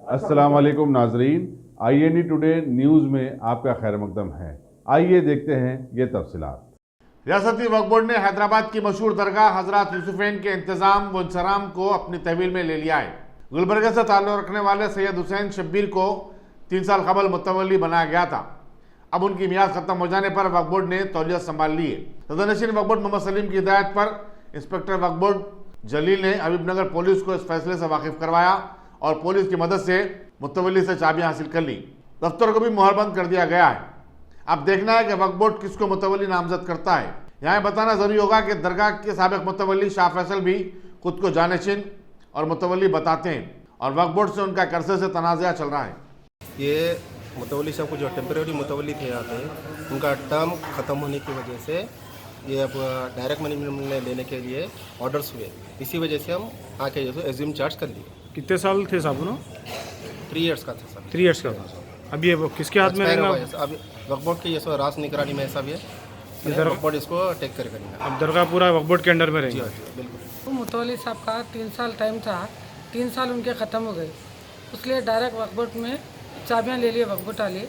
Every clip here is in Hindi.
अस्सलाम वालेकुम नाजरीन, INE टुडे न्यूज़ में आपका खैर मकदम है। आइए देखते हैं ये तफसीलात। रियासती वक्फ बोर्ड ने हैदराबाद की मशहूर दरगाह हजरत यूसुफैन के इंतजाम व इंसराम को अपनी तहवील में ले लिया है। गुलबर्गा से ताल्लुक़ रखने वाले सैयद हुसैन शब्बीर को 3 साल कबल मुतवल्ली बनाया गया था। अब उनकी मियाद खत्म हो जाने पर वक्फ बोर्ड ने तौलियत संभाल ली है। सदरनशीन वक्फ बोर्ड मोहम्मद सलीम की हिदायत पर इंस्पेक्टर वक्फ बोर्ड जलील ने हबीबनगर पुलिस को इस फैसले से वाकिफ करवाया और पुलिस की मदद से मुतवल्ली से चाबियां हासिल कर ली। दफ्तर को भी मोहरबंद कर दिया गया है। अब देखना है कि वक्फ बोर्ड किसको मुतवल्ली नामजद करता है। यहाँ बताना जरूरी होगा कि दरगाह के साबिक मुतवल्ली शाह फैसल भी खुद को जानशीन और मुतवल्ली बताते हैं और वक्फ बोर्ड से उनका कर्जे से तनाज़ा चल रहा है। ये मुतवल्ली साहब को जो टेम्परेरी मुतवल्ली थे यहाँ पे, उनका टर्म ख़त्म होने की वजह से ये अब डायरेक्ट मनी में लेने के लिए ऑर्डर्स हुए। इसी वजह से हम आके जो एज्यूम चार्ज कर लिए। कितने साल थे साहब ना? 3 इयर्स का था सर। 3 इयर्स का था। अब ये किसके हाथ में रहेगा? अब वक्फ बोर्ड की ये सो रास निगरानी में ऐसा भी है, वक्फ बोर्ड इसको टेक करेगा। अब दरगाह पूरा वक्फ बोर्ड के अंडर में रहेगा। बिल्कुल। मुतवल्ली साहब का 3 साल टाइम था, 3 साल उनके ख़त्म हो गए, इसलिए डायरेक्ट वक्फ बोर्ड में चाबियाँ ले लिए। वक्फ बोर्ड वाले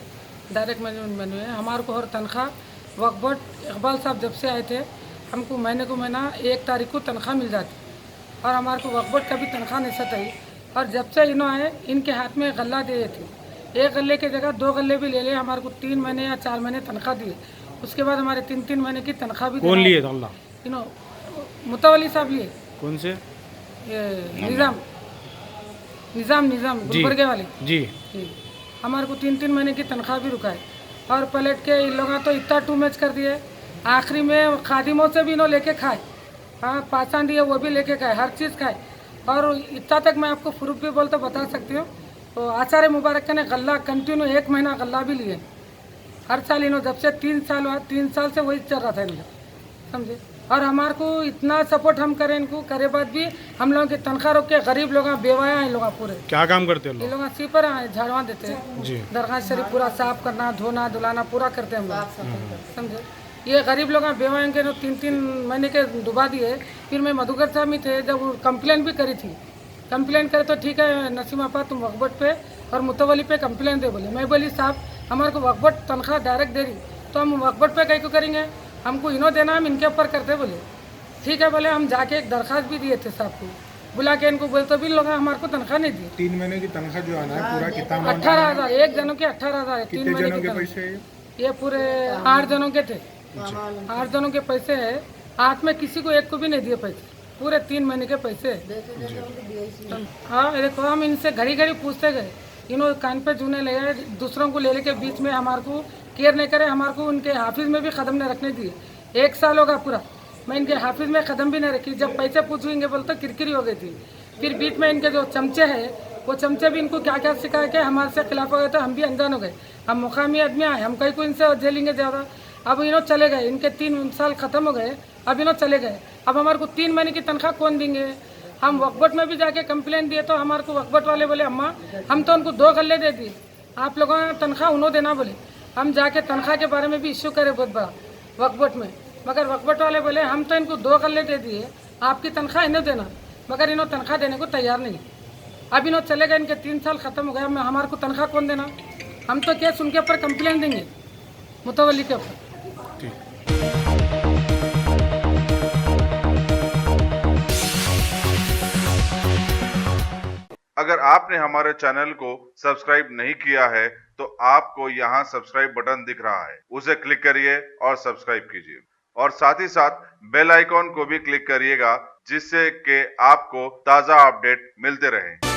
डायरेक्ट मैन्यू है हमारे को। और तनख्वाह वक्फ बोर्ड इकबाल साहब जब से आए थे, हमको महीने को महीना 1 तारीख को तनख्वाह मिल जाती और हमारे को वक्फ बोर्ड का भी तनख्वाह नहीं सही। और जब से इन्होंने आए, इनके हाथ में गल्ला दिए थे। 1 गल्ले की जगह 2 गल्ले भी ले लिए। हमारे को 3 महीने या 4 महीने तनख्वाह दिए। उसके बाद हमारे 3-3 महीने की तनख्वाह भी। कौन लिए गल्ला? मुतवल्ली साहब लिए। कौन से? ये निज़ाम गुलबर्गे वाले जी। हमारे को 3-3 महीने की तनख्वाह भी रुका है। और पलट के इन लोगों तो इतना टू मैच कर दिए। आखिरी में खादिमों से भी इन्होंने लेके खाए। हाँ, पासान दिए वो भी लेके खाए, हर चीज़ खाए। और इतना तक मैं आपको प्रूफ भी बोल तो बता सकती हूँ। तो आचार्य मुबारक ने गल्ला कंटिन्यू 1 महीना गल्ला भी लिए हर साल। इन्होंने जब से 3 साल हुआ, 3 साल से वही चल रहा था इनका, समझे। और हमारे को इतना सपोर्ट हम करें, इनको करे बाद भी हम लोगों की तनख्वाह रोक के गरीब लोग बेवाया हैं। लोग पूरे क्या काम करते हैं ये लोग? सीपर झाड़वा देते हैं जी। दरगाह शरीफ पूरा साफ करना, धोना धुलाना पूरा करते हैं हम लोग, समझे। ये गरीब लोग बेवाएं के 3-3 महीने के डुबा दिए। फिर मैं मधुकर साहब में थे, जब कंप्लेन भी करी थी। कंप्लेन करे तो ठीक है नसीम आपा तुम वक्फ बोर्ड पे और मुतवल्ली पे कंप्लेन दे बोले। मैं बोली साहब हमारे को वक्फ बोर्ड तनख्वाह डायरेक्ट दे रही, तो हम वक्फ बोर्ड पे कहीं को करेंगे, हमको इन्हों देना, हम इनके ऊपर करते बोले। ठीक है बोले। हम जाके एक दरख्वास्त भी दिए थे साहब को, बुला के इनको बोले, तो भी लोग हमारे को तनख्वाह नहीं दी। 3 महीने की तनख्वाह जो आना है पूरा कितना? 18,000 एक जनों के 18,000 है। 3 महीने के पैसे ये पूरे 8 जनों के थे। 8 जनों के पैसे है। 8 में किसी को एक को भी नहीं दिए पैसे, पूरे 3 महीने के पैसे। हाँ देखो, हम इनसे घड़ी घड़ी पूछते गए, इन्होंने कान पे जूने ले गए, दूसरों को ले लेके बीच में हमारे को केयर नहीं करे। हमारे को उनके हाफिज में भी कदम नहीं रखने दिए। 1 साल होगा पूरा मैं इनके हाफिज में कदम भी नहीं रखी। जब पैसे पूछेंगे बोलते किरकिरी हो गई थी। फिर बीच में इनके जो चमचे हैं, वो चमचे भी इनको क्या क्या सिखा के हमारे से खिलाफ हो गए, तो हम भी अनजान हो गए। हम मुकामी आदमी आए, हम कहीं को इनसे झेलेंगे ज़्यादा। अब इन्हों चले गए, इनके 3 साल ख़त्म हो गए, अब इन्हों चले गए। अब हमारे को 3 महीने की तनख्वाह कौन देंगे? हम वक्फ बोर्ड में भी जाके कंप्लेंट दिए, तो हमारे को वक्फ बोर्ड वाले बोले अम्मा हम तो उनको 2 गल्ले दे दिए, आप लोगों ने तनख्वाह उन्होंने देना बोले। हम जाके तनख्वाह के बारे में भी इश्यू करे बहुत बड़ा वक्फ बोर्ड में, मगर वक्फ बोर्ड वाले बोले हम तो इनको 2 गल्ले दे दिए, आपकी तनख्वाह इन्हें देना, मगर इन्होंने तनख्वाह देने को तैयार नहीं। अब इन्होंने चले गए, इनके 3 साल ख़त्म हो गए। हमारे को तनख्वाह कौन देना? हम तो केस उनके ऊपर कंप्लेंट देंगे, मुतवल्ली के ऊपर। अगर आपने हमारे चैनल को सब्सक्राइब नहीं किया है तो आपको यहाँ सब्सक्राइब बटन दिख रहा है, उसे क्लिक करिए और सब्सक्राइब कीजिए और साथ ही साथ बेल आइकॉन को भी क्लिक करिएगा, जिससे कि आपको ताज़ा अपडेट मिलते रहें।